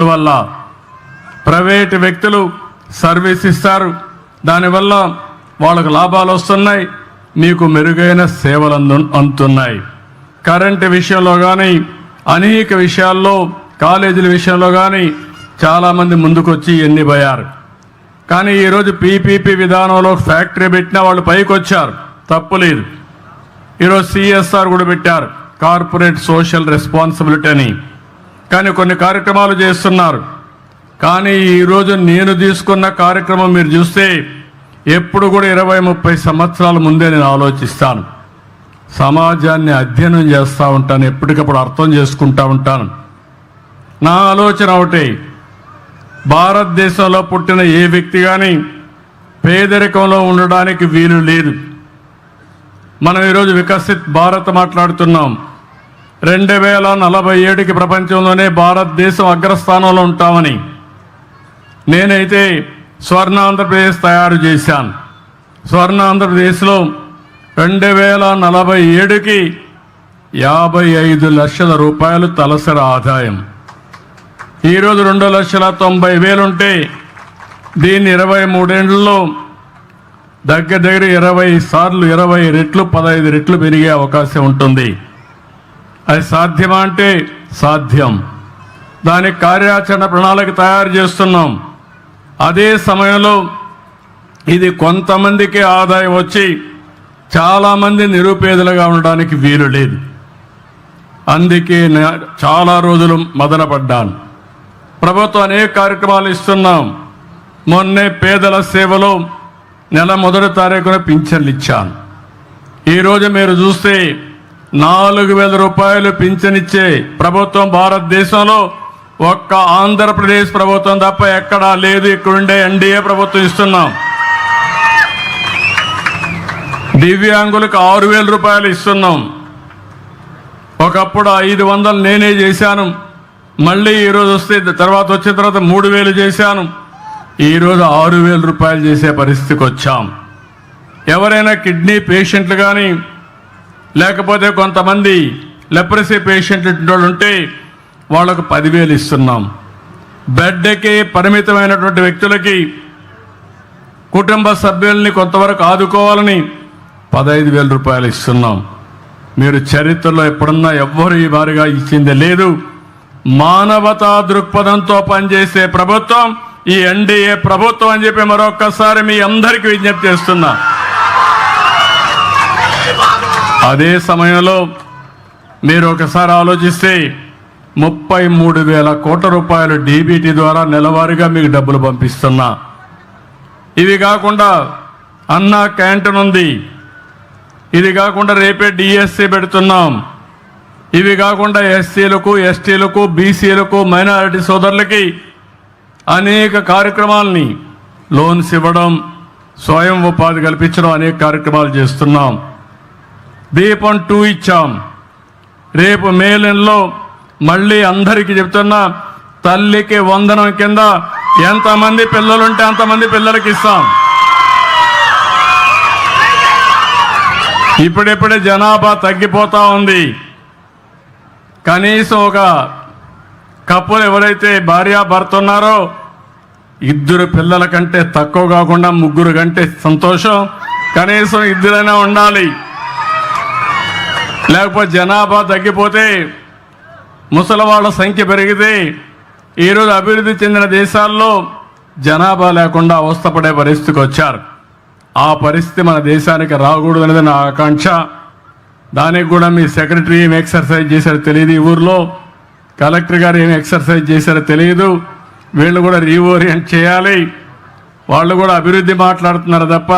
వల్ల ప్రైవేట్ వ్యక్తులు సర్వీస్ ఇస్తారు, దానివల్ల వాళ్ళకు లాభాలు వస్తున్నాయి, మీకు మెరుగైన సేవలు అందుతున్నాయి. కరెంటు విషయంలో కానీ అనేక విషయాల్లో కాలేజీల విషయంలో కానీ చాలామంది ముందుకొచ్చి ఎన్నిపోయారు. కానీ ఈరోజు పీపీపీ విధానంలో ఫ్యాక్టరీ పెట్టినా వాళ్ళు పైకి వచ్చారు, తప్పులేదు. ఈరోజు సిఎస్ఆర్ కూడా పెట్టారు, కార్పొరేట్ సోషల్ రెస్పాన్సిబిలిటీ అని. కానీ కొన్ని కార్యక్రమాలు చేస్తున్నారు. కానీ ఈరోజు నేను తీసుకున్న కార్యక్రమం మీరు చూస్తే ఎప్పుడు కూడా 20-30 సంవత్సరాల ముందే నేను ఆలోచిస్తాను. సమాజాన్ని అధ్యయనం చేస్తూ ఉంటాను, ఎప్పటికప్పుడు అర్థం చేసుకుంటూ ఉంటాను. నా ఆలోచన ఒకటే, భారతదేశంలో పుట్టిన ఏ వ్యక్తి కానీ పేదరికంలో ఉండడానికి వీలు లేదు. మనం ఈరోజు వికసిత్ భారత్ మాట్లాడుతున్నాం. 2047కి ప్రపంచంలోనే భారతదేశం అగ్రస్థానంలో ఉంటామని నేనైతే స్వర్ణ ఆంధ్రప్రదేశ్ తయారు చేశాను. స్వర్ణ ఆంధ్రప్రదేశ్లో 2047కి 55 లక్షల రూపాయలు తలసరి ఆదాయం. ఈరోజు 2,90,000 ఉంటే దీన్ని 23 ఏళ్లలో దగ్గర 20 సార్లు 20 రెట్లు 15 రెట్లు పెరిగే అవకాశం ఉంటుంది. అది సాధ్యమా అంటే సాధ్యం. దానికి కార్యాచరణ ప్రణాళిక తయారు చేస్తున్నాం. అదే సమయంలో ఇది కొంతమందికి ఆదాయం వచ్చి చాలామంది నిరుపేదలుగా ఉండడానికి వీలు లేదు. అందుకే చాలా రోజులు మదనపడ్డాను. ప్రభుత్వం అనేక కార్యక్రమాలు ఇస్తున్నాం. మొన్నే పేదల సేవలో నెల 1వ తారీఖున పింఛన్లు ఇచ్చాను. ఈరోజు మీరు చూస్తే 4,000 రూపాయలు పింఛనిచ్చే ప్రభుత్వం భారతదేశంలో ఒక్క ఆంధ్రప్రదేశ్ ప్రభుత్వం తప్ప ఎక్కడా లేదు. ఇక్కడుండే ఎన్డీఏ ప్రభుత్వం ఇస్తున్నాం. దివ్యాంగులకు 6,000 రూపాయలు ఇస్తున్నాం. ఒకప్పుడు 500 నేనే చేశాను. మళ్ళీ ఈరోజు వస్తే తర్వాత వచ్చిన తర్వాత 3,000 చేశాను. ఈరోజు 6,000 రూపాయలు చేసే పరిస్థితికి వచ్చాం. ఎవరైనా కిడ్నీ పేషెంట్లు కానీ లేకపోతే కొంతమంది లెప్రసీ పేషెంట్లు ఉంటే వాళ్ళకు 10,000 ఇస్తున్నాం. బెడ్కి పరిమితమైనటువంటి వ్యక్తులకి కుటుంబ సభ్యుల్ని కొంతవరకు ఆదుకోవాలని 15,000 రూపాయలు ఇస్తున్నాం. మీరు చరిత్రలో ఎప్పుడన్నా ఎవ్వరు ఈ వారిగా ఇచ్చింది లేదు. మానవతా దృక్పథంతో పనిచేసే ప్రభుత్వం ఈ ఎన్డీఏ ప్రభుత్వం అని చెప్పి మరొక్కసారి మీ అందరికీ విజ్ఞప్తి చేస్తున్నా. అదే సమయంలో మీరు ఒకసారి ఆలోచిస్తే 33,000 కోట్ల రూపాయలు డీబీటీ ద్వారా నెలవారీగా మీకు డబ్బులు పంపిస్తున్నా. ఇవి కాకుండా అన్నా క్యాంటీన్ ఉంది. ఇది కాకుండా రేపే డిఎస్సి పెడుతున్నాం. ఇవి కాకుండా ఎస్సీలకు, ఎస్టీలకు, బీసీలకు, మైనారిటీ సోదరులకి అనేక కార్యక్రమాలని లోన్స్ ఇవ్వడం, స్వయం ఉపాధి కల్పించడం అనేక కార్యక్రమాలు చేస్తున్నాం. దీపం 2 ఇచ్చాం. రేపు మే నెలలో మళ్ళీ అందరికీ చెప్తున్నా, తల్లికి వందనం కింద ఎంతమంది పిల్లలుంటే అంతమంది పిల్లలకి ఇస్తాం. ఇప్పుడిప్పుడే జనాభా తగ్గిపోతా ఉంది. కనీసం ఒక కప్పులు ఎవరైతే భార్యాభర్త ఉన్నారో 2 పిల్లల కంటే తక్కువ కాకుండా 3 కంటే సంతోషం. కనీసం 2 ఉండాలి. లేకపోతే జనాభా తగ్గిపోతే ముసలివాళ్ళ సంఖ్య పెరిగితే ఈరోజు అభివృద్ధి చెందిన దేశాల్లో జనాభా లేకుండా అవస్థపడే పరిస్థితికి వచ్చారు. ఆ పరిస్థితి మన దేశానికి రాకూడదు అనేది నా ఆకాంక్ష. దానికి కూడా మీ సెక్రటరీ ఏం ఎక్సర్సైజ్ చేశారో తెలియదు, ఈ ఊర్లో కలెక్టర్ గారు ఏం ఎక్సర్సైజ్ చేశారో తెలియదు. వీళ్ళు కూడా రీఓరియంట్ చేయాలి. వాళ్ళు కూడా అభివృద్ధి మాట్లాడుతున్నారు తప్ప